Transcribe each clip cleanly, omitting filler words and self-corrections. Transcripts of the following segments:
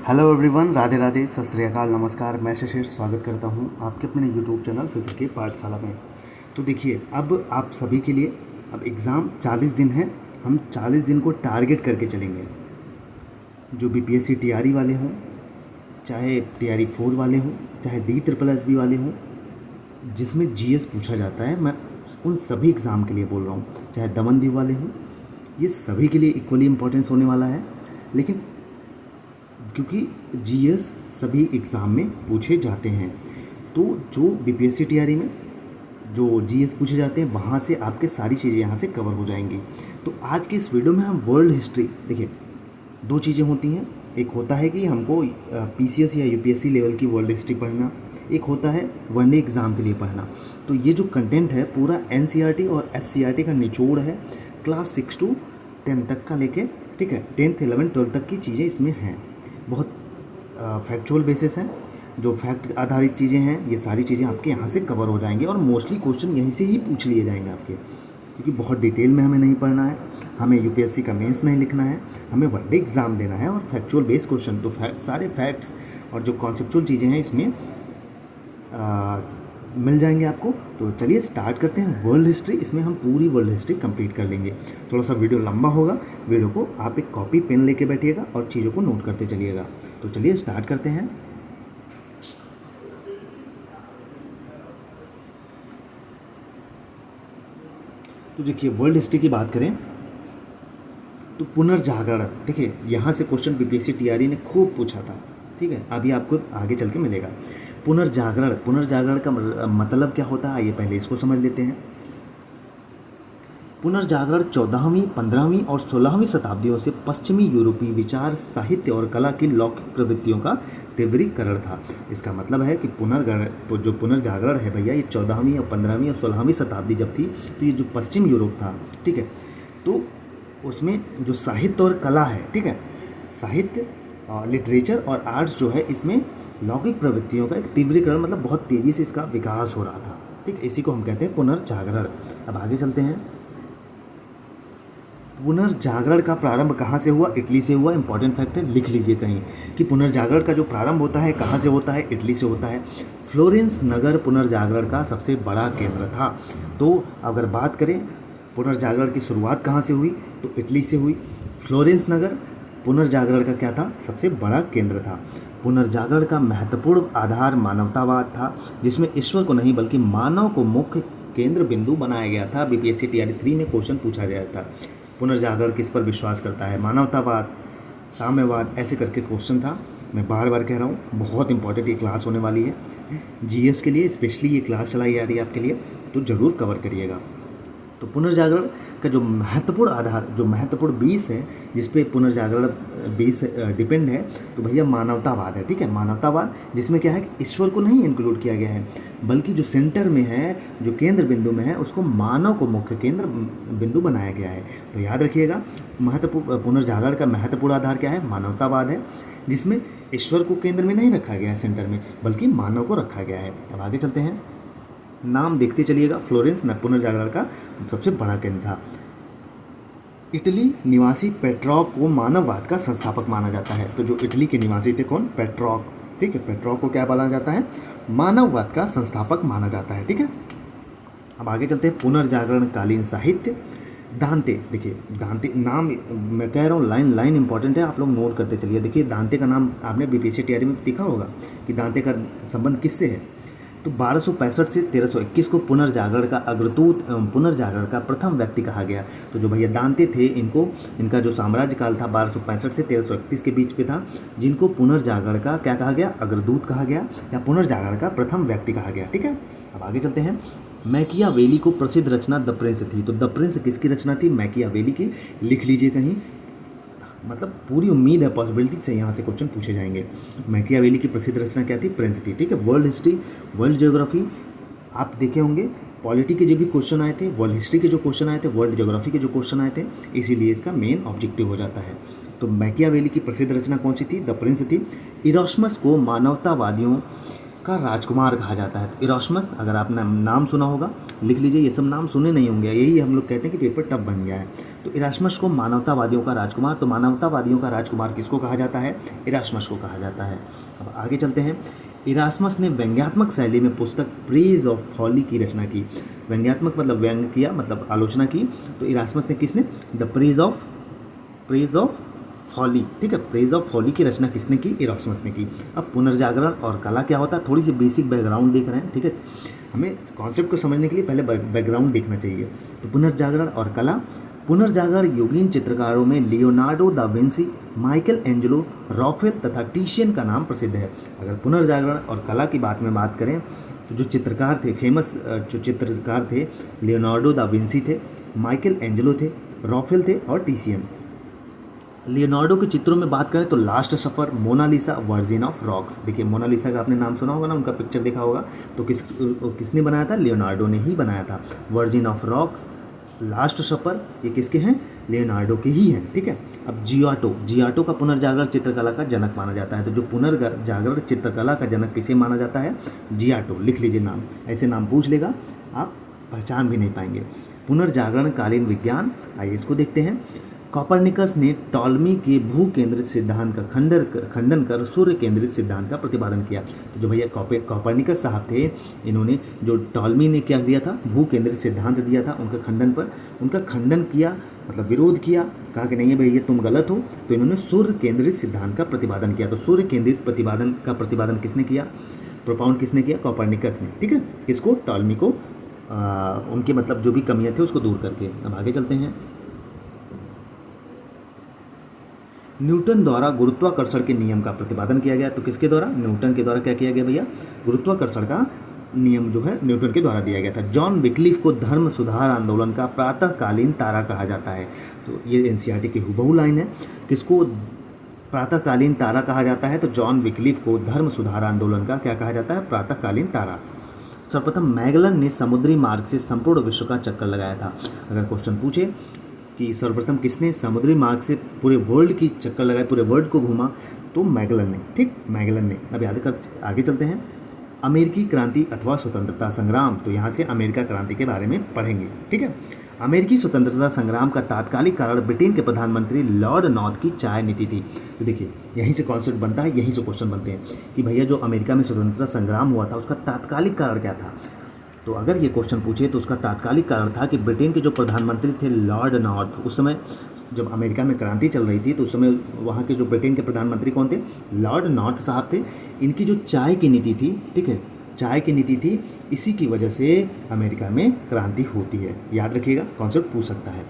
Hello everyone, Radhe Radhe, सत श्री अकाल, नमस्कार। मैं शिशिर स्वागत करता हूं आपके अपने यूट्यूब चैनल फिजिक्स की पाठशाला में। तो देखिए, अब आप सभी के लिए अब एग्ज़ाम 40 दिन है। हम 40 दिन को टारगेट करके चलेंगे। जो बीपीएससी टीआरई वाले हों, चाहे टीआरई 4 वाले हों, चाहे DSSB वाले हों, जिसमें जीएस पूछा जाता है, मैं उन सभी एग्ज़ाम के लिए बोल रहा हूँ। चाहे दमनदीव वाले हों, ये सभी के लिए इक्वली इम्पोर्टेंस होने वाला है। लेकिन क्योंकि जीएस सभी एग्ज़ाम में पूछे जाते हैं, तो जो बीपीएससी टीआरई में जो जीएस पूछे जाते हैं, वहाँ से आपके सारी चीज़ें यहाँ से कवर हो जाएंगी। तो आज की इस वीडियो में हम वर्ल्ड हिस्ट्री, देखिए दो चीज़ें होती हैं। एक होता है कि हमको पीसीएस या यूपीएससी लेवल की वर्ल्ड हिस्ट्री पढ़ना, एक होता है वनडे एग्ज़ाम के लिए पढ़ना। तो ये जो कंटेंट है पूरा एनसीईआरटी और एससीईआरटी का निचोड़ है, क्लास 6 to 10 तक का लेके, ठीक है, 10th 11th 12th तक की चीज़ें इसमें हैं। बहुत फैक्चुअल बेसिस हैं, जो फैक्ट आधारित चीज़ें हैं, ये सारी चीज़ें आपके यहाँ से कवर हो जाएंगी और मोस्टली क्वेश्चन यहीं से ही पूछ लिए जाएंगे आपके, क्योंकि बहुत डिटेल में हमें नहीं पढ़ना है। हमें यूपीएससी का मेंस नहीं लिखना है, हमें वनडे एग्ज़ाम देना है और फैक्चुअल बेस्ड क्वेश्चन। तो सारे फैक्ट्स और जो कॉन्सेप्चुअल चीज़ें हैं इसमें मिल जाएंगे आपको। तो चलिए स्टार्ट करते हैं वर्ल्ड हिस्ट्री। इसमें हम पूरी वर्ल्ड हिस्ट्री कंप्लीट कर लेंगे। थोड़ा सा वीडियो लंबा होगा, वीडियो को आप एक कॉपी पेन लेके बैठिएगा और चीज़ों को नोट करते चलिएगा। तो चलिए स्टार्ट करते हैं। तो देखिए, वर्ल्ड हिस्ट्री की बात करें तो पुनर्जागरण, देखिए यहाँ से क्वेश्चन बीपीएससी टीआरई ने खूब पूछा था, ठीक है, अभी आपको आगे चल के मिलेगा। पुनर्जागरण का मतलब क्या होता है, आइए पहले इसको समझ लेते हैं। पुनर्जागरण 14वीं, 15वीं और 16वीं शताब्दियों से पश्चिमी यूरोपीय विचार, साहित्य और कला की लौकिक प्रवृत्तियों का तीव्रीकरण था। इसका मतलब है कि जो पुनर्जागरण है भैया, ये 14वीं और 15वीं और 16वीं शताब्दी जब थी, तो ये जो पश्चिम यूरोप था, ठीक है, तो उसमें जो साहित्य और कला है, ठीक है, साहित्य लिटरेचर और आर्ट्स जो है, इसमें लौकिक प्रवृत्तियों का एक तीव्रीकरण, मतलब बहुत तेज़ी से इसका विकास हो रहा था, ठीक है, इसी को हम कहते हैं पुनर्जागरण। अब आगे चलते हैं। पुनर्जागरण का प्रारंभ कहाँ से हुआ? इटली से हुआ। इंपॉर्टेंट फैक्ट है, लिख लीजिए कहीं कि पुनर्जागरण का जो प्रारंभ होता है कहाँ से होता है? इटली से होता है। फ्लोरेंस नगर पुनर्जागरण का सबसे बड़ा केंद्र था। तो अगर बात करें पुनर्जागरण की शुरुआत कहाँ से हुई, तो इटली से हुई। फ्लोरेंस नगर पुनर्जागरण का क्या था? सबसे बड़ा केंद्र था। पुनर्जागरण का महत्वपूर्ण आधार मानवतावाद था, जिसमें ईश्वर को नहीं बल्कि मानव को मुख्य केंद्र बिंदु बनाया गया था। बीपीएससी टीआरई 3 में क्वेश्चन पूछा गया था, पुनर्जागरण किस पर विश्वास करता है? मानवतावाद, साम्यवाद, ऐसे करके क्वेश्चन था। मैं बार बार कह रहा हूँ, बहुत इंपॉर्टेंट ये क्लास होने वाली है जीएस के लिए, स्पेशली ये क्लास चलाई जा रही है आपके लिए, तो ज़रूर कवर करिएगा। तो पुनर्जागरण का जो महत्वपूर्ण आधार, जो महत्वपूर्ण बेस है, जिस पे पुनर्जागरण बेस डिपेंड है, तो भैया मानवतावाद है, ठीक है, मानवतावाद, जिसमें क्या है कि ईश्वर को नहीं इंक्लूड किया गया है, बल्कि जो सेंटर में है, जो केंद्र बिंदु में है, उसको मानव को मुख्य केंद्र बिंदु बनाया गया है। तो याद रखिएगा, पुनर्जागरण का महत्वपूर्ण आधार क्या है? मानवतावाद है, जिसमें ईश्वर को केंद्र में नहीं रखा गया है, सेंटर में, बल्कि मानव को रखा गया है। अब आगे चलते हैं, नाम देखते चलिएगा। फ्लोरेंस पुनर्जागरण का सबसे बड़ा केंद्र था। इटली निवासी पेट्रॉक को मानववाद का संस्थापक माना जाता है। तो जो इटली के निवासी थे, कौन? पेट्रॉक, ठीक है, पेट्रॉक को क्या माना जाता है? मानववाद का संस्थापक माना जाता है, ठीक है। अब आगे चलते हैं, पुनर्जागरण कालीन साहित्य। दांते, देखिए दांते नाम मैं कह रहा हूँ, लाइन लाइन इंपॉर्टेंट है, आप लोग नोट करते चलिए। देखिए दांते का नाम आपने बीपीएससी टीआरई में देखा होगा कि दांते का संबंध किससे है। तो 1265 से 1321 को पुनर्जागरण का अग्रदूत एवं पुनर्जागरण का प्रथम व्यक्ति कहा गया। तो जो भैया दांते थे, इनका जो साम्राज्य काल था 1265 से 1331 के बीच पे था, जिनको पुनर्जागरण का क्या कहा गया? अग्रदूत कहा गया, या पुनर्जागरण का प्रथम व्यक्ति कहा गया, ठीक है। अब आगे चलते हैं। मैकियावेली को प्रसिद्ध रचना द प्रिंस थी। तो द प्रिंस किसकी रचना थी? मैकियावेली की। लिख लीजिए कहीं, मतलब पूरी उम्मीद है, पॉसिबिलिटी से यहाँ से क्वेश्चन पूछे जाएंगे। मैकियावेली की प्रसिद्ध रचना क्या थी? प्रिंस थी, ठीक है। वर्ल्ड हिस्ट्री, वर्ल्ड ज्योग्राफी आप देखे होंगे, पॉलिटी के जो भी क्वेश्चन आए थे, वर्ल्ड हिस्ट्री के जो क्वेश्चन आए थे, वर्ल्ड ज्योग्राफी के जो क्वेश्चन आए थे, इसीलिए इसका मेन ऑब्जेक्टिव हो जाता है। तो मैकियावेली की प्रसिद्ध रचना कौन सी थी? द प्रिंस थी। इरोस्मस को मानवतावादियों का राजकुमार कहा जाता है? तो इरास्मस, अगर आपने नाम सुना होगा लिख लीजिए, ये सब नाम सुने नहीं होंगे, यही हम लोग कहते हैं कि पेपर टफ बन गया है। तो इरास्मस को मानवतावादियों का राजकुमार, तो मानवतावादियों का राजकुमार किसको कहा जाता है? इरास्मस को कहा जाता है। अब आगे चलते हैं। इरास्मस ने व्यंग्यात्मक शैली में पुस्तक प्रेज ऑफ फॉली की रचना की। व्यंग्यात्मक मतलब व्यंग किया, मतलब आलोचना की। तो इरास्मस ने किसने? द प्रेज ऑफ फॉली, ठीक है, प्रेज ऑफ फॉली की रचना किसने की? इरास्मस ने की। अब पुनर्जागरण और कला क्या होता है? थोड़ी सी बेसिक बैकग्राउंड देख रहे हैं, ठीक है। हमें कॉन्सेप्ट को समझने के लिए पहले बैकग्राउंड देखना चाहिए। तो पुनर्जागरण और कला। पुनर्जागरण युगीन चित्रकारों में Leonardo da Vinci, Michael Angelo, Rafale तथा टिशियन का नाम प्रसिद्ध है। अगर पुनर्जागरण और कला की बात करें तो जो चित्रकार थे, फेमस जो चित्रकार थे, लियोनार्डो दा विंसी थे, माइकल एंजेलो थे, राफेल थे और टिशियन। लियोनार्डो के चित्रों में बात करें तो last supper, Mona Lisa, virgin of rocks. देखिए मोनालिसा का आपने नाम सुना होगा ना, उनका पिक्चर देखा होगा, तो किसने बनाया था? लियोनार्डो ने ही बनाया था। वर्जिन ऑफ रॉक्स, लास्ट सफ़र, ये किसके हैं? लियोनार्डो के ही हैं, ठीक है। अब जियाटो का पुनर्जागरण चित्रकला का जनक माना जाता है। तो जो पुनर्जागरण चित्रकला का जनक किसे माना जाता है? जियाटो। लिख लीजिए नाम, ऐसे नाम पूछ लेगा आप पहचान भी नहीं पाएंगे। पुनर्जागरण कालीन विज्ञान, आइए इसको देखते हैं। कॉपरनिकस ने टॉलमी के भू केंद्रित सिद्धांत का खंडन कर सूर्य केंद्रित सिद्धांत का प्रतिपादन किया। तो जो भैया कॉपरनिकस साहब थे, इन्होंने जो टॉलमी ने क्या दिया था? भू केंद्रित सिद्धांत दिया था, उनका खंडन किया, मतलब विरोध किया, कहा कि नहीं है भैया तुम गलत हो। तो इन्होंने सूर्य केंद्रित सिद्धांत का प्रतिपादन किया। तो सूर्य केंद्रित प्रतिपादन किसने किया? प्रोपाउंड किसने किया? कॉपरनिकस ने, ठीक है। किसको? टॉलमी को, उनके मतलब जो भी कमियां थे उसको दूर करके। अब आगे चलते हैं। न्यूटन द्वारा गुरुत्वाकर्षण के नियम का प्रतिपादन किया गया। तो किसके द्वारा? न्यूटन के द्वारा क्या किया गया भैया? गुरुत्वाकर्षण का नियम जो है न्यूटन के द्वारा दिया गया था। जॉन विक्लिफ को धर्म सुधार आंदोलन का प्रातःकालीन तारा कहा जाता है। तो ये एनसीईआरटी की हुबहू लाइन है। किसको प्रातःकालीन तारा कहा जाता है? तो जॉन विक्लिफ को धर्म सुधार आंदोलन का क्या कहा जाता है? प्रातःकालीन तारा। सर्वप्रथम मैगलन ने समुद्री मार्ग से संपूर्ण विश्व का चक्कर लगाया था। अगर क्वेश्चन पूछे कि सर्वप्रथम किसने समुद्री मार्ग से पूरे वर्ल्ड की चक्कर लगाई, पूरे वर्ल्ड को घूमा, तो मैगलन ने, ठीक, मैगलन ने। अब आगे चलते हैं। अमेरिकी क्रांति अथवा स्वतंत्रता संग्राम, तो यहाँ से अमेरिका क्रांति के बारे में पढ़ेंगे, ठीक है। अमेरिकी स्वतंत्रता संग्राम का तात्कालिक कारण ब्रिटेन के प्रधानमंत्री लॉर्ड नॉर्थ की चाय नीति थी। तो देखिए यहीं से कॉन्सेप्ट बनता है, यहीं से क्वेश्चन बनते हैं कि भैया जो अमेरिका में स्वतंत्रता संग्राम हुआ था उसका तात्कालिक कारण क्या था। तो अगर ये क्वेश्चन पूछे तो उसका तात्कालिक कारण था कि ब्रिटेन के जो प्रधानमंत्री थे लॉर्ड नॉर्थ, उस समय जब अमेरिका में क्रांति चल रही थी तो उस समय वहाँ के जो ब्रिटेन के प्रधानमंत्री कौन थे? लॉर्ड नॉर्थ साहब थे। इनकी जो चाय की नीति थी, ठीक है, चाय की नीति थी, इसी की वजह से अमेरिका में क्रांति होती है। याद रखिएगा, कॉन्सेप्ट पूछ सकता है,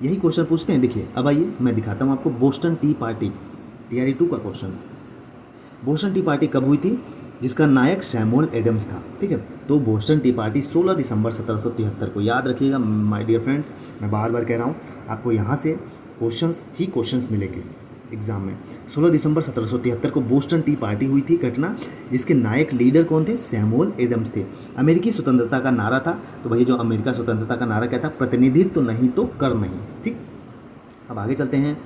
यही क्वेश्चन पूछते हैं। देखिए अब आइए मैं दिखाता हूँ आपको बोस्टन टी पार्टी, TRE 2 का क्वेश्चन। बोस्टन टी पार्टी कब हुई थी? जिसका नायक सैमुअल एडम्स था, ठीक है। तो बोस्टन टी पार्टी 16 दिसंबर 1773 को। याद रखिएगा माय डियर फ्रेंड्स, मैं बार बार कह रहा हूँ आपको यहाँ से क्वेश्चंस मिलेंगे एग्जाम में। 16 दिसंबर 1773 को बोस्टन टी पार्टी हुई थी घटना, जिसके नायक लीडर कौन थे? सैमुअल एडम्स थे। अमेरिकी स्वतंत्रता का नारा था, तो भैया जो अमेरिका स्वतंत्रता का नारा क्या था? प्रतिनिधित्व तो नहीं तो कर नहीं, ठीक। अब आगे चलते हैं।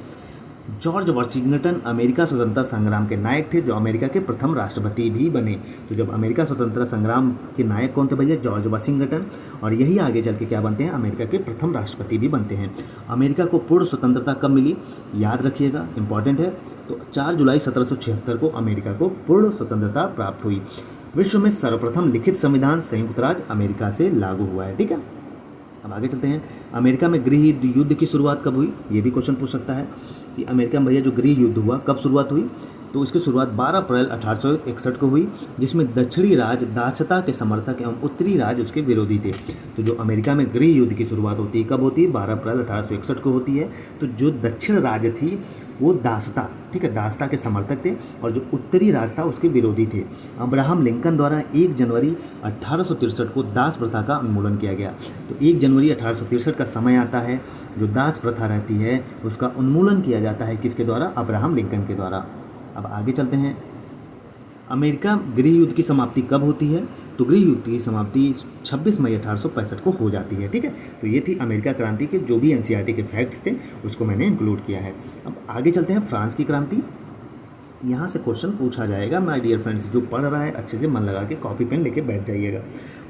जॉर्ज वाशिंगटन अमेरिका स्वतंत्रता संग्राम के नायक थे, जो अमेरिका के प्रथम राष्ट्रपति भी बने। तो जब अमेरिका स्वतंत्रता संग्राम के नायक कौन थे भैया? George Washington. और यही आगे चल के क्या बनते हैं? अमेरिका के प्रथम राष्ट्रपति भी बनते हैं। अमेरिका को पूर्ण स्वतंत्रता कब मिली? याद रखिएगा, इंपॉर्टेंट है। तो 4 जुलाई 1776 को अमेरिका को पूर्ण स्वतंत्रता प्राप्त हुई। विश्व में सर्वप्रथम लिखित संविधान संयुक्त राज्य अमेरिका से लागू हुआ है, ठीक है। अब आगे चलते हैं। अमेरिका में गृह युद्ध की शुरुआत कब हुई? ये भी क्वेश्चन पूछ सकता है कि अमेरिका में भैया जो गृह युद्ध हुआ कब शुरुआत हुई? तो इसकी शुरुआत 12 अप्रैल 1861 को हुई, जिसमें दक्षिणी राज्य दासता के समर्थक एवं उत्तरी राज्य उसके विरोधी थे। तो जो अमेरिका में गृह युद्ध की शुरुआत होती है कब होती है? 12 अप्रैल 1861 को होती है। तो जो दक्षिण राज्य थी वो दासता, ठीक है, दासता के समर्थक थे, और जो उत्तरी राज्य था उसके विरोधी थे। अब्राहम लिंकन द्वारा 1 जनवरी 1863 को दास प्रथा का उन्मूलन किया गया। तो 1 जनवरी 1863 का समय आता है, जो दास प्रथा रहती है उसका उन्मूलन किया जाता है किसके द्वारा? अब्राहम लिंकन के द्वारा। अब आगे चलते हैं। अमेरिका गृह युद्ध की समाप्ति कब होती है? तो गृह युद्ध की समाप्ति 26 मई 1865 को हो जाती है, ठीक है। तो ये थी अमेरिका क्रांति के जो भी एनसीईआरटी के फैक्ट्स थे उसको मैंने इंक्लूड किया है। अब आगे चलते हैं फ्रांस की क्रांति। यहाँ से क्वेश्चन पूछा जाएगा माय डियर फ्रेंड्स। जो पढ़ रहा है अच्छे से मन लगा के कॉपी पेन लेके बैठ जाइएगा।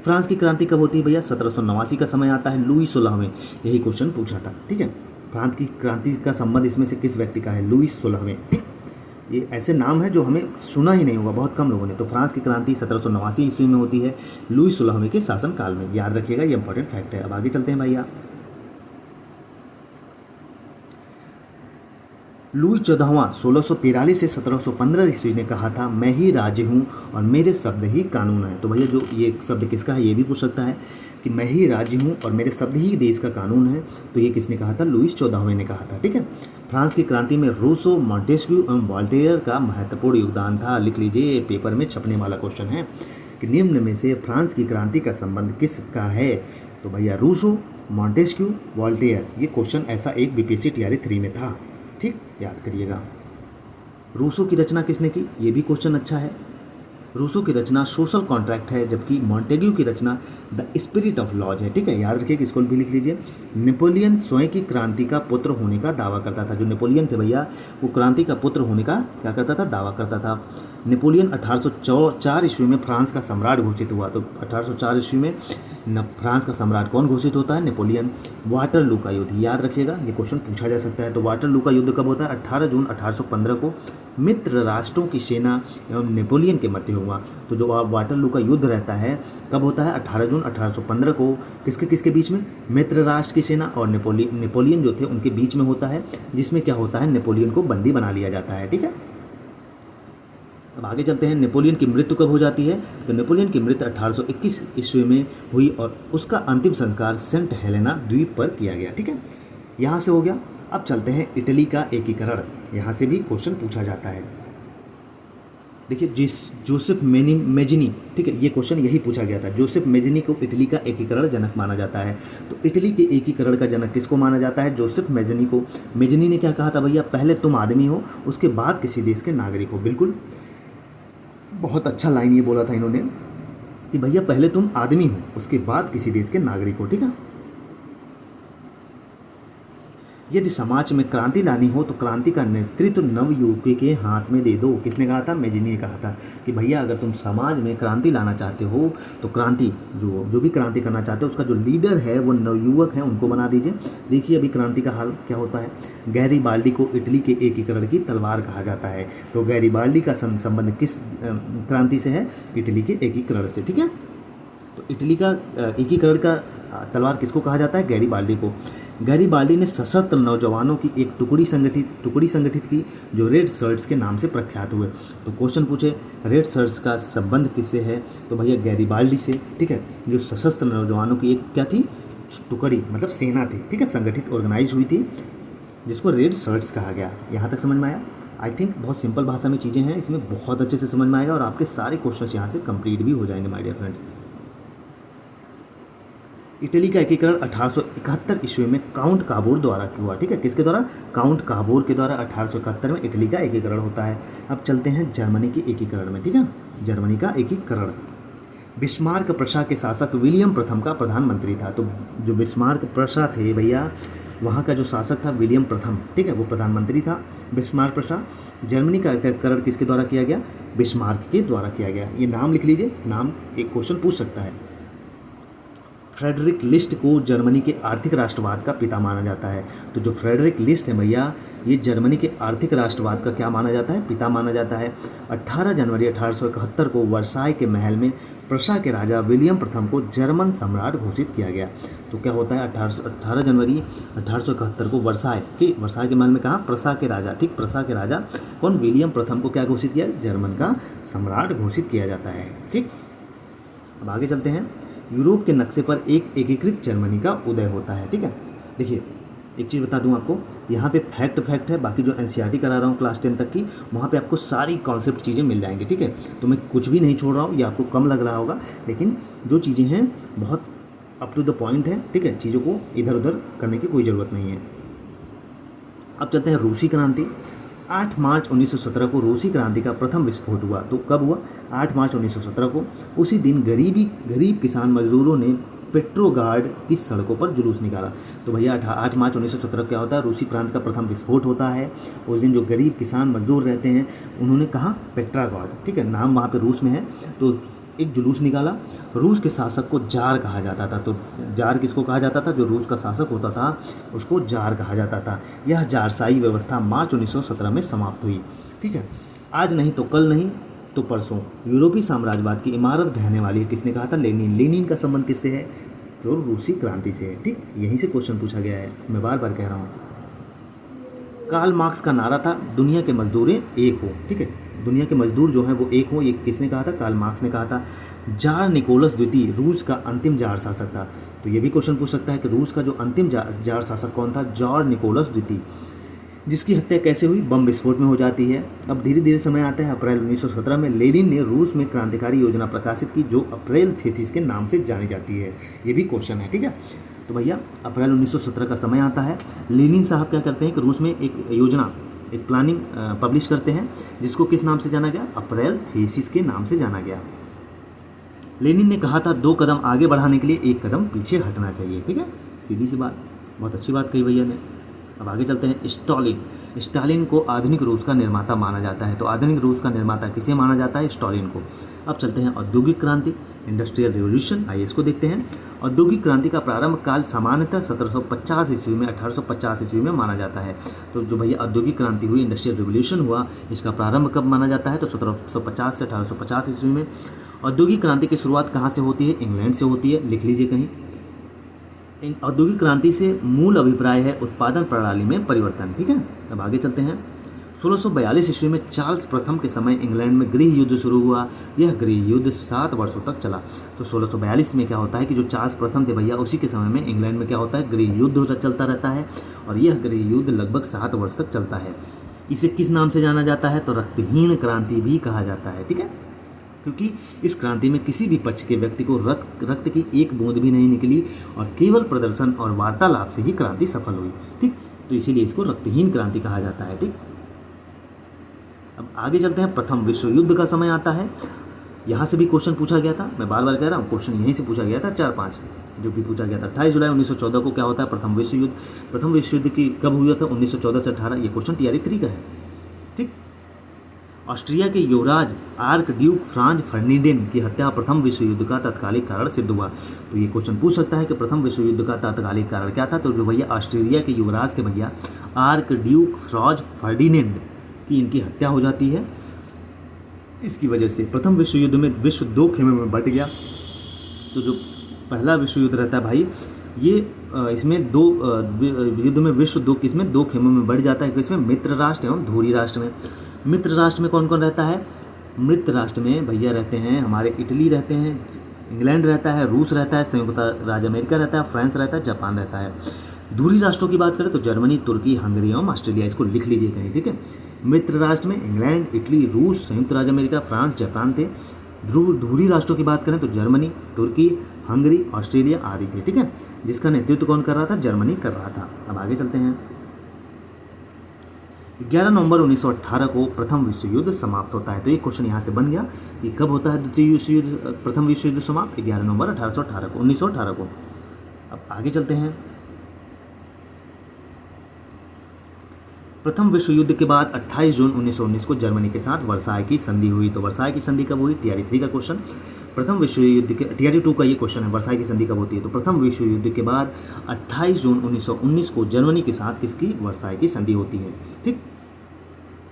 फ्रांस की क्रांति कब होती है भैया? 1789 का समय आता है, लुई 16वें। यही क्वेश्चन पूछा था, ठीक है। फ्रांस की क्रांति का संबंध इसमें से किस व्यक्ति का है? लुई 16वें, ठीक। ये ऐसे नाम है जो हमें सुना ही नहीं होगा बहुत कम लोगों ने। तो फ्रांस की क्रांति 1789 ईस्वी में होती है, लुई 16वें के शासनकाल में। याद रखिएगा, ये इंपॉर्टेंट फैक्ट है। अब आगे चलते हैं भैया। लुई 14वां 1643 से 1715 ईस्वी ने कहा था, मैं ही राज्य हूँ और मेरे शब्द ही कानून है। तो भैया जो ये शब्द किसका है ये भी पूछ सकता है कि मैं ही राज्य हूँ और मेरे शब्द ही देश का कानून है। तो ये किसने कहा था? लुईस 14वें ने कहा था, ठीक है। फ्रांस की क्रांति में रूसो, मॉन्टेस्क्यू एवं वॉल्टेयर का महत्वपूर्ण योगदान था। लिख लीजिए, पेपर में छपने वाला क्वेश्चन है कि निम्न में से फ्रांस की क्रांति का संबंध किसका है? तो भैया रूसो, मॉन्टेस्क्यू, वॉल्टेयर। ये क्वेश्चन ऐसा एक बीपीएससी टीआरई 3 में था, ठीक, याद करिएगा। रूसो की रचना किसने की? ये भी क्वेश्चन अच्छा है। रूसो की रचना सोशल कॉन्ट्रैक्ट है, जबकि मॉन्टेग्यू की रचना द स्पिरिट ऑफ लॉज है, ठीक है। याद रखिए, इसको भी लिख लीजिए। नेपोलियन स्वयं की क्रांति का पुत्र होने का दावा करता था। जो नेपोलियन थे भैया, वो क्रांति का पुत्र होने का क्या करता था? दावा करता था। नेपोलियन 1804 ईस्वी में फ्रांस का सम्राट घोषित हुआ। तो 1804 ईस्वी में फ्रांस का सम्राट कौन घोषित होता है? नेपोलियन। वाटरलू का युद्ध, याद रखिएगा, ये क्वेश्चन पूछा जा सकता है। तो वाटरलू का युद्ध कब होता है? 18 जून 1815 को मित्र राष्ट्रों की सेना एवं नेपोलियन के मध्य हुआ। तो जो वाटरलू का युद्ध रहता है कब होता है? 18 जून 1815 को। किसके किसके बीच में? मित्र राष्ट्र की सेना और नेपोलियन जो थे उनके बीच में होता है, जिसमें क्या होता है? नेपोलियन को बंदी बना लिया जाता है, ठीक है। अब आगे चलते हैं। नेपोलियन की मृत्यु कब हो जाती है? तो नेपोलियन की मृत्यु 1821 ईस्वी में हुई और उसका अंतिम संस्कार सेंट हेलेना द्वीप पर किया गया, ठीक है। यहाँ से हो गया। अब चलते हैं इटली का एकीकरण। यहाँ से भी क्वेश्चन पूछा जाता है। देखिए, जोसेफ मेजिनी, ठीक है, ये क्वेश्चन यही पूछा गया था। जोसेफ मेजिनी को इटली का एकीकरण जनक माना जाता है। तो इटली के एकीकरण का जनक किसको माना जाता है? जोसेफ मेजिनी को। मेजिनी ने क्या कहा था भैया? पहले तुम आदमी हो, उसके बाद किसी देश के नागरिक हो। बिल्कुल, बहुत अच्छा लाइन ये बोला था इन्होंने कि भैया पहले तुम आदमी हो, उसके बाद किसी देश के नागरिक हो, ठीक है। यदि समाज में क्रांति लानी हो तो क्रांति का नेतृत्व नवयुवक के हाथ में दे दो। किसने कहा था? मेजिनी ने कहा था कि भैया अगर तुम समाज में क्रांति लाना चाहते हो तो क्रांति जो भी क्रांति करना चाहते हो उसका जो लीडर है वो नवयुवक है, उनको बना दीजिए। देखिए अभी क्रांति का हाल क्या होता है। गैरीबाल्डी को इटली के एकीकरण की तलवार कहा जाता है। तो गैरीबाल्डी का संबंध किस क्रांति से है? इटली के एकीकरण से, ठीक है। तो इटली का एकीकरण का तलवार किसको कहा जाता है? गैरीबाल्डी को। गैरीबाल्डी ने सशस्त्र नौजवानों की एक टुकड़ी संगठित की जो रेड शर्ट्स के नाम से प्रख्यात हुए। तो क्वेश्चन पूछे रेड शर्ट्स का संबंध किससे है? तो भैया गैरीबाल्डी से, ठीक है। जो सशस्त्र नौजवानों की एक क्या थी? टुकड़ी, मतलब सेना थी, ठीक है, संगठित ऑर्गेनाइज हुई थी, जिसको रेड शर्ट्स कहा गया। यहाँ तक समझ में आया? आई थिंक बहुत सिंपल भाषा में चीज़ें हैं, इसमें बहुत अच्छे से समझ में आएगा और आपके सारे क्वेश्चन यहाँ से कंप्लीट भी हो जाएंगे माय डियर फ्रेंड्स। इटली का एकीकरण 1871 ईस्वी में काउंट काबोर द्वारा हुआ, ठीक है। किसके द्वारा? काउंट काबोर के द्वारा 1871 में इटली का एकीकरण होता है। अब चलते हैं जर्मनी के एकीकरण में, ठीक है। जर्मनी का एकीकरण। बिस्मार्क प्रशा के शासक विलियम प्रथम का प्रधानमंत्री था। तो जो बिस्मार्क प्रशा थे भैया, वहाँ का जो शासक था विलियम प्रथम, ठीक है, वो प्रधानमंत्री था। Bismarck Prussia. जर्मनी का एकीकरण किसके द्वारा किया गया? बिस्मार्क के द्वारा किया गया। ये नाम लिख लीजिए, नाम एक क्वेश्चन पूछ सकता है। फ्रेडरिक लिस्ट को जर्मनी के आर्थिक राष्ट्रवाद का पिता माना जाता है। तो जो फ्रेडरिक लिस्ट है भैया, ये जर्मनी के आर्थिक राष्ट्रवाद का क्या माना जाता है? पिता माना जाता है। 18 जनवरी 1871 को वर्साई के महल में प्रशा के राजा विलियम प्रथम को जर्मन सम्राट घोषित किया गया। तो क्या होता है? 18 जनवरी 1871 को वर्साई के महल में कहा? प्रशा के राजा, ठीक, प्रशा के राजा कौन? विलियम प्रथम को क्या घोषित किया? जर्मन का सम्राट घोषित किया जाता है, ठीक। अब आगे चलते हैं। यूरोप के नक्शे पर एक एकीकृत जर्मनी का उदय होता है, ठीक है। देखिए एक चीज़ बता दूं आपको, यहाँ पे फैक्ट है, बाकी जो एनसीईआरटी करा रहा हूँ क्लास 10 तक की, वहाँ पे आपको सारी कॉन्सेप्ट चीज़ें मिल जाएंगी, ठीक है। तो मैं कुछ भी नहीं छोड़ रहा हूँ, ये आपको कम लग रहा होगा, लेकिन जो चीज़ें हैं बहुत अप टू द पॉइंट है, ठीक है। चीज़ों को इधर उधर करने की कोई ज़रूरत नहीं है। अब चलते हैं रूसी क्रांति। 8 मार्च 1917 को रूसी क्रांति का प्रथम विस्फोट हुआ। तो कब हुआ? 8 मार्च 1917 को। उसी दिन गरीब किसान मजदूरों ने पेट्रोगार्ड की सड़कों पर जुलूस निकाला। तो भैया 8 मार्च 1917 क्या होता है, रूसी प्रांत का प्रथम विस्फोट होता है। उस दिन जो गरीब किसान मजदूर रहते हैं उन्होंने कहा पेट्रागार्ड, ठीक है, नाम वहाँ पे रूस में है, तो एक जुलूस निकाला। रूस के शासक को जार कहा जाता था। तो जार किसको कहा जाता था, जो रूस का शासक होता था उसको जार कहा जाता था। यह जारशाही व्यवस्था मार्च 1917 में समाप्त हुई। ठीक है, आज नहीं तो कल नहीं तो परसों यूरोपीय साम्राज्यवाद की इमारत ढहने वाली है। किसने कहा था, लेनिन। लेनिन का संबंध किससे है, तो रूसी क्रांति से है। ठीक, यहीं से क्वेश्चन पूछा गया है, मैं बार बार कह रहा हूँ। कार्ल मार्क्स का नारा था दुनिया के मजदूरें एक हो। ठीक है, दुनिया के मजदूर जो हैं वो एक हो, ये किसने कहा था, कार्ल मार्क्स ने कहा था। जार निकोलस द्वितीय रूस का अंतिम जार शासक था। तो ये भी क्वेश्चन पूछ सकता है कि रूस का जो अंतिम जार शासक कौन था, जार निकोलस द्वितीय, जिसकी हत्या कैसे हुई, बम विस्फोट में हो जाती है। अब धीरे धीरे समय आता है अप्रैल 1917 में लेनिन ने रूस में क्रांतिकारी योजना प्रकाशित की जो अप्रैल थीसिस के नाम से जानी जाती है। ये भी क्वेश्चन है। ठीक है, तो भैया अप्रैल 1917 का समय आता है। लेनिन साहब क्या करते हैं कि रूस में एक योजना, एक प्लानिंग पब्लिश करते हैं जिसको किस नाम से जाना गया, अप्रैल थीसिस के नाम से जाना गया। लेनिन ने कहा था 2 कदम आगे बढ़ाने के लिए 1 कदम पीछे हटना चाहिए। ठीक है, सीधी सी बात, बहुत अच्छी बात कही भैया ने। अब आगे चलते हैं। स्टालिन को आधुनिक रूस का निर्माता माना जाता है। तो आधुनिक रूस का निर्माता किसे माना जाता है, स्टालिन को। अब चलते हैं औद्योगिक क्रांति, इंडस्ट्रियल रिवोल्यूशन। आइए इसको देखते हैं। औद्योगिक क्रांति का प्रारंभ काल सामान्यतः 1750 ईस्वी में 1850 ईस्वी में माना जाता है। तो जो भैया औद्योगिक क्रांति हुई, इंडस्ट्रियल रिवोल्यूशन हुआ, इसका प्रारंभ कब माना जाता है, तो 1750 से 1850 ईस्वी में। औद्योगिक क्रांति की शुरुआत कहाँ से होती है, इंग्लैंड से होती है, लिख लीजिए कहीं। औद्योगिक क्रांति से मूल अभिप्राय है उत्पादन प्रणाली में परिवर्तन। ठीक है, अब आगे चलते हैं। 1642 ईस्वी में चार्ल्स प्रथम के समय इंग्लैंड में गृह युद्ध शुरू हुआ। यह गृह युद्ध 7 वर्षों तक चला। तो 1642 में क्या होता है कि जो चार्ल्स प्रथम थे भैया, उसी के समय में इंग्लैंड में क्या होता है, गृह युद्ध चलता रहता है और यह गृह युद्ध लगभग 7 वर्ष तक चलता है। इसे किस नाम से जाना जाता है, तो रक्तहीन क्रांति भी कहा जाता है। ठीक है, क्योंकि इस क्रांति में किसी भी पक्ष के व्यक्ति को रक्त की एक बूंद भी नहीं निकली और केवल प्रदर्शन और वार्तालाप से ही क्रांति सफल हुई। ठीक, तो इसीलिए इसको रक्तहीन क्रांति कहा जाता है। ठीक, अब आगे चलते हैं। प्रथम विश्व युद्ध का समय आता है। यहाँ से भी क्वेश्चन पूछा गया था, मैं बार बार कह रहा हूँ, क्वेश्चन यहीं से पूछा गया था 4-5 जो भी पूछा गया था। 28 जुलाई 1914 को क्या होता है, प्रथम विश्व युद्ध। प्रथम विश्व युद्ध की कब हुआ था, 1914 से 18। ये क्वेश्चन तैयारी 3 का है। ठीक, ऑस्ट्रिया के युवराज आर्क ड्यूक फ्रांज फर्डिनेंड की हत्या प्रथम विश्व युद्ध का तत्कालिक कारण सिद्ध हुआ। तो ये क्वेश्चन पूछ सकता है कि प्रथम विश्व युद्ध का तत्कालिक कारण क्या था। तो जो भैया ऑस्ट्रिया के युवराज थे भैया आर्क ड्यूक फ्रांज फर्डिनेंड की इनकी हत्या हो जाती है। इसकी वजह से प्रथम विश्व युद्ध में विश्व 2 खेमों में बंट गया। तो जो पहला विश्व युद्ध रहता है भाई, ये इसमें युद्ध में विश्व 2 किसमें 2 खेमों में बढ़ जाता है। इसमें मित्र राष्ट्र एवं धूरी राष्ट्र में। मित्र राष्ट्र में कौन कौन रहता है, मित्र राष्ट्र में भैया रहते हैं हमारे इटली रहते हैं, इंग्लैंड रहता है, रूस रहता है, संयुक्त राज्य अमेरिका रहता है, फ्रांस रहता है, जापान रहता है। दूरी राष्ट्रों की बात करें तो जर्मनी, तुर्की, हंगरी एवं ऑस्ट्रेलिया। इसको लिख लीजिए कहीं। ठीक है, मित्र राष्ट्र में इंग्लैंड, इटली, रूस, संयुक्त राज्य अमेरिका, फ्रांस, जापान थे। धूरी राष्ट्रों की बात करें तो जर्मनी, तुर्की, हंगरी, ऑस्ट्रेलिया आदि थे। ठीक है, जिसका नेतृत्व कौन कर रहा था, जर्मनी कर रहा था। अब आगे चलते हैं। 11 नवंबर 1918 को प्रथम विश्व युद्ध समाप्त होता है। तो ये क्वेश्चन यहाँ से बन गया कि कब होता है द्वितीय विश्व युद्ध, प्रथम विश्व युद्ध समाप्त, 11 नवंबर 1918 को। अब आगे चलते हैं। प्रथम विश्व युद्ध के बाद 28 जून 1919 को जर्मनी के साथ वर्साय की संधि हुई। तो वर्साय की संधि कब हुई, टीआरई 3 का क्वेश्चन। प्रथम विश्व युद्ध के टीआरई 2 का ये क्वेश्चन है, वर्साय की संधि कब होती है। तो प्रथम विश्व युद्ध के बाद 28 जून 1919 को जर्मनी के साथ किसकी, वर्साय की संधि होती है। ठीक,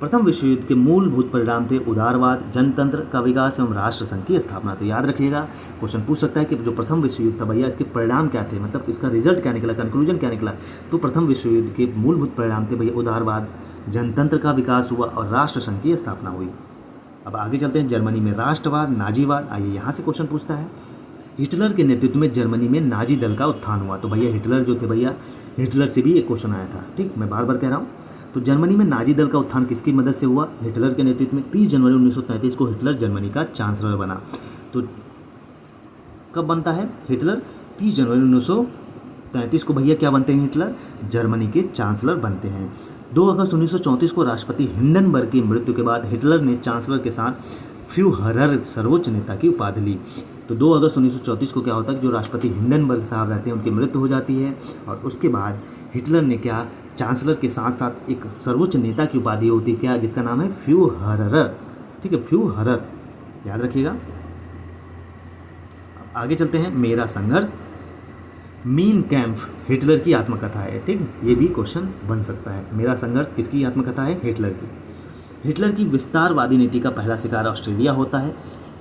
प्रथम विश्व युद्ध के मूलभूत परिणाम थे उदारवाद, जनतंत्र का विकास एवं राष्ट्र संघ की स्थापना। तो याद रखिएगा, क्वेश्चन पूछ सकता है कि जो प्रथम विश्व युद्ध था भैया, इसके परिणाम क्या थे, मतलब इसका रिजल्ट क्या निकला, कंक्लूजन क्या निकला। तो प्रथम विश्व युद्ध के मूलभूत परिणाम थे भैया उदारवाद, जनतंत्र का विकास हुआ और राष्ट्र संघ की स्थापना हुई। अब आगे चलते हैं। जर्मनी में राष्ट्रवाद, नाजीवाद। आइए यहाँ से क्वेश्चन पूछता है। हिटलर के नेतृत्व में जर्मनी में नाजी दल का उत्थान हुआ। तो भैया हिटलर जो थे भैया, हिटलर से भी एक क्वेश्चन आया था। ठीक, मैं बार बार कह रहा हूँ। तो जर्मनी में नाजी दल का उत्थान किसकी मदद से हुआ, हिटलर के नेतृत्व में। 30 जनवरी 1933 को हिटलर जर्मनी का चांसलर बना। तो कब बनता है हिटलर, 30 जनवरी 1933 को भैया क्या बनते हैं, हिटलर जर्मनी के चांसलर बनते हैं। 2 अगस्त 1934 को राष्ट्रपति हिंडनबर्ग की मृत्यु के बाद हिटलर ने चांसलर के साथ फ्यूहरर सर्वोच्च नेता की उपाधि ली। तो 2 अगस्त 1934 को क्या होता है कि जो राष्ट्रपति हिंडनबर्ग साहब रहते हैं उनकी मृत्यु हो जाती है, और उसके बाद हिटलर ने क्या, चांसलर के साथ साथ एक सर्वोच्च नेता की उपाधि होती है क्या, जिसका नाम है फ्यूहरर। ठीक है, फ्यूहरर, याद रखिएगा। आगे चलते हैं, मेरा संघर्ष, मीन कैम्फ हिटलर की आत्मकथा है। ठीक है, ये भी क्वेश्चन बन सकता है। मेरा संघर्ष किसकी आत्मकथा है? हिटलर की। हिटलर की विस्तारवादी नीति का पहला शिकार ऑस्ट्रेलिया होता है।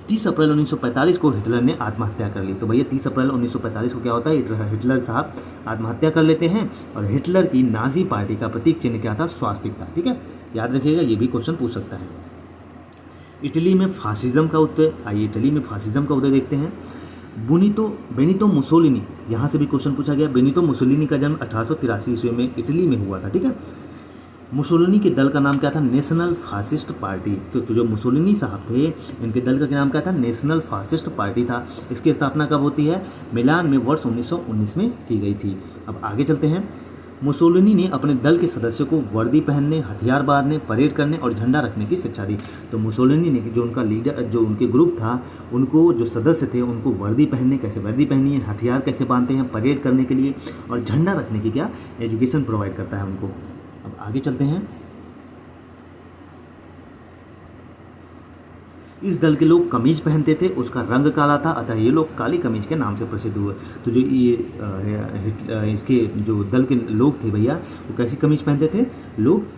30 अप्रैल 1945 को हिटलर ने आत्महत्या कर ली। तो भैया 30 अप्रैल 1945 को क्या होता है, हिटलर साहब आत्महत्या कर लेते हैं, और हिटलर की नाजी पार्टी का प्रतीक चिन्ह क्या था? स्वास्तिक था। ठीक है, याद रखिएगा, ये भी क्वेश्चन पूछ सकता है। इटली में फासिज्म का उदय, आइए इटली में फासिज्म का उदय देखते हैं। बेनितो मुसोलिनी, यहाँ से भी क्वेश्चन पूछा गया। बेनितो मुसोलिनी का जन्म 1883 ईस्वी में इटली में हुआ था। ठीक है, मुसोलिनी के दल का नाम क्या था? National fascist party. तो जो मुसोलिनी साहब थे, इनके दल का नाम क्या था? नेशनल फासिस्ट पार्टी था। इसकी स्थापना कब होती है? मिलान में वर्ष 1919 में की गई थी। अब आगे चलते हैं। मुसोलिनी ने अपने दल के सदस्यों को वर्दी पहनने, हथियार बांधने, परेड करने और झंडा रखने की शिक्षा दी। तो मुसोलिनी ने, जो उनका लीडर, जो उनके ग्रुप था, उनको जो सदस्य थे उनको वर्दी पहनने, कैसे वर्दी पहननी है, हथियार कैसे बांधते हैं, परेड करने के लिए और झंडा रखने की क्या एजुकेशन प्रोवाइड करता है उनको। अब आगे चलते हैं। इस दल के लोग कमीज पहनते थे, उसका रंग काला था, अतः ये लोग काली कमीज के नाम से प्रसिद्ध हुए। तो जो ये इसके जो दल के लोग थे भैया, वो कैसी कमीज पहनते थे? लोग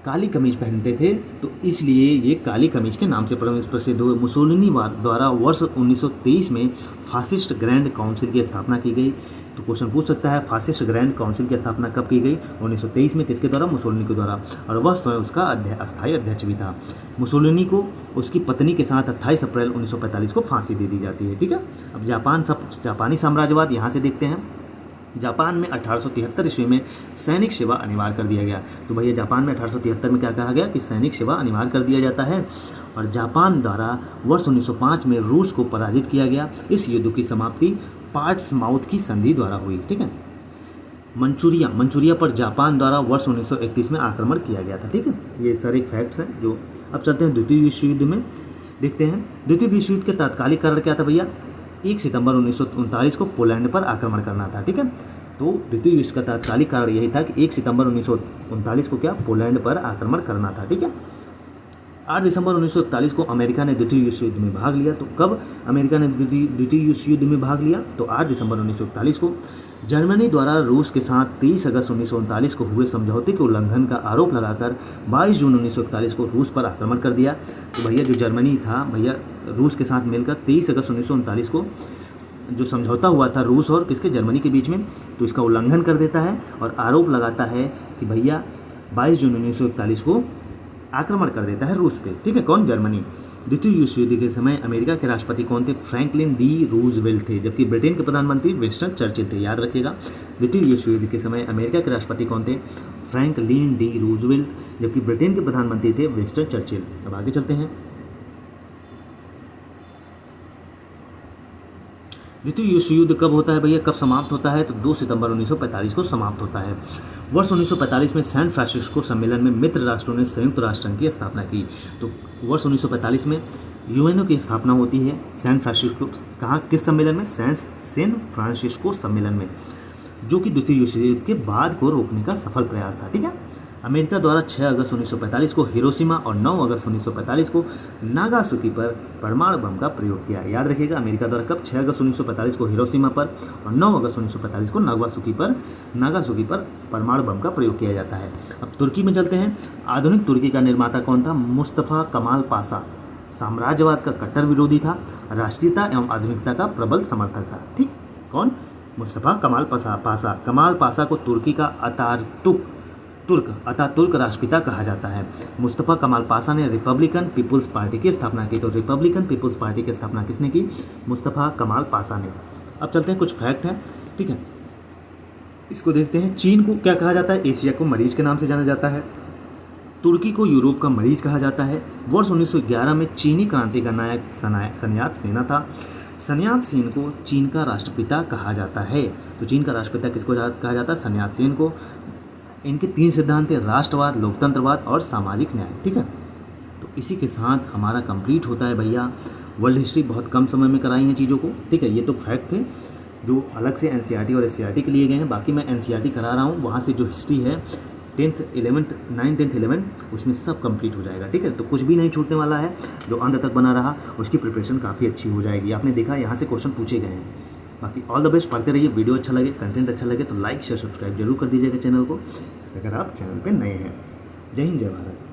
काली कमीज पहनते थे, तो इसलिए ये काली कमीज के नाम से प्रसिद्ध हुए। मुसोलिनी द्वारा वर्ष 1923 में फासिस्ट ग्रैंड काउंसिल की स्थापना की गई। तो क्वेश्चन पूछ सकता है, फासिस्ट ग्रैंड काउंसिल की स्थापना कब की गई? 1923 में। किसके द्वारा? मुसोलिनी के द्वारा, और वह स्वयं उसका अस्थायी अध्यक्ष भी था। मुसोलिनी को उसकी पत्नी के साथ 28 अप्रैल 1945 को फांसी दे दी जाती है। ठीक है, अब जापानी साम्राज्यवाद यहाँ से देखते हैं। जापान में 1873 ईस्वी में सैनिक सेवा अनिवार्य कर दिया गया। तो भैया जापान में 1873 में क्या कहा गया कि सैनिक सेवा अनिवार्य कर दिया जाता है, और जापान द्वारा वर्ष 1905 में रूस को पराजित किया गया। इस युद्ध की समाप्ति पोर्ट्समाउथ की संधि द्वारा हुई। ठीक है, मंचूरिया पर जापान द्वारा वर्ष 1931 में आक्रमण किया गया था। ठीक है, ये सारे फैक्ट्स हैं जो। अब चलते हैं द्वितीय विश्व युद्ध में, देखते हैं। द्वितीय विश्व युद्ध के तात्कालिक कारण क्या था भैया? 1 सितंबर 1939 को पोलैंड पर आक्रमण करना था। ठीक है, तो द्वितीय विश्व का तात्कालिक कारण यही था कि 1 सितंबर 1939 को क्या, पोलैंड पर आक्रमण करना था। ठीक है, 8 दिसंबर 1941 को अमेरिका ने द्वितीय विश्व युद्ध में भाग लिया। तो कब अमेरिका ने द्वितीय विश्व युद्ध में भाग लिया? तो 8 दिसंबर 1941 को। जर्मनी द्वारा रूस के साथ 23 अगस्त 1939 को हुए समझौते के उल्लंघन का आरोप लगाकर 22 जून 1941 को रूस पर आक्रमण कर दिया। तो भैया जो जर्मनी था भैया, रूस के साथ मिलकर 23 अगस्त 1939 को जो समझौता हुआ था रूस और किसके, जर्मनी के बीच में, तो इसका उल्लंघन कर देता है और आरोप लगाता है कि भैया 22 जून 1941 को आक्रमण कर देता है रूस पे। ठीक है, कौन? जर्मनी। द्वितीय विश्व युद्ध के समय अमेरिका के राष्ट्रपति कौन थे? फ्रैंकलिन डी रूजवेल्ट थे, जबकि ब्रिटेन के प्रधानमंत्री विंस्टन चर्चिल थे। याद रखिएगा, द्वितीय विश्व युद्ध के समय अमेरिका के राष्ट्रपति कौन थे? फ्रैंकलिन डी रूजवेल्ट, जबकि ब्रिटेन के प्रधानमंत्री थे विंस्टन चर्चिल। अब आगे चलते हैं। द्वितीय विश्व युद्ध कब होता है भैया, कब समाप्त होता है? तो 2 सितंबर 1945 को समाप्त होता है। वर्ष 1945 में सैन फ्रांसिस्को सम्मेलन में मित्र राष्ट्रों ने संयुक्त राष्ट्र संघ की स्थापना की। तो वर्ष 1945 में यूएनओ की स्थापना होती है सैन फ्रांसिस्को, कहाँ, किस सम्मेलन में? सैन फ्रांसिस्को सम्मेलन में, जो कि द्वितीय विश्व युद्ध के बाद को रोकने का सफल प्रयास था। ठीक है, अमेरिका द्वारा 6 अगस्त 1945 को हिरोशिमा और 9 अगस्त 1945 को नागासाकी पर परमाणु बम का प्रयोग किया। याद रखिएगा, अमेरिका द्वारा कब? 6 अगस्त 1945 को हिरोशिमा पर और 9 अगस्त 1945 को नागासाकी पर परमाणु बम का प्रयोग किया जाता है। अब तुर्की में चलते हैं। आधुनिक तुर्की का निर्माता कौन था? मुस्तफ़ा कमाल पाशा। साम्राज्यवाद का कट्टर विरोधी था, राष्ट्रीयता एवं आधुनिकता का प्रबल समर्थक था। ठीक, कौन? मुस्तफ़ा कमाल पाशा। कमाल पाशा को तुर्की का अतातुर्क राष्ट्रपिता कहा जाता है। मुस्तफ़ा कमाल पाशा ने रिपब्लिकन पीपुल्स पार्टी की स्थापना की। तो रिपब्लिकन पीपुल्स पार्टी की स्थापना किसने की? मुस्तफ़ा कमाल पाशा ने। अब चलते हैं, कुछ फैक्ट हैं। ठीक है, इसको देखते हैं। चीन को क्या कहा जाता है? एशिया को मरीज के नाम से जाना जाता है। तुर्की को यूरोप का मरीज कहा जाता है। वर्ष 1911 में चीनी क्रांति का नायक सन्यात सेन था। सन्यात सेन को चीन का राष्ट्रपिता कहा जाता है। तो चीन का राष्ट्रपिता किसको कहा जाता है? सन्यात सेन को। इनके 3 सिद्धांत थे, राष्ट्रवाद, लोकतंत्रवाद और सामाजिक न्याय। ठीक है, तो इसी के साथ हमारा कंप्लीट होता है भैया वर्ल्ड हिस्ट्री बहुत कम समय में कराई हैं चीज़ों को, ठीक है। ये तो फैक्ट थे जो अलग से एनसीईआरटी और एससीईआरटी के लिए गए हैं। बाकी मैं एनसीईआरटी करा रहा हूँ, वहाँ से जो हिस्ट्री है 10th 11th 9 10th 11 उसमें सब कंप्लीट हो जाएगा, ठीक है। तो कुछ भी नहीं छूटने वाला है, जो अंत तक बना रहा उसकी प्रिपरेशन काफ़ी अच्छी हो जाएगी। आपने देखा यहाँ से क्वेश्चन पूछे गए हैं। बाकी ऑल द बेस्ट, पढ़ते रहिए। वीडियो अच्छा लगे, कंटेंट अच्छा लगे तो लाइक शेयर सब्सक्राइब जरूर कर दीजिएगा चैनल को, अगर आप चैनल पर नए हैं। जय हिंद, जय भारत।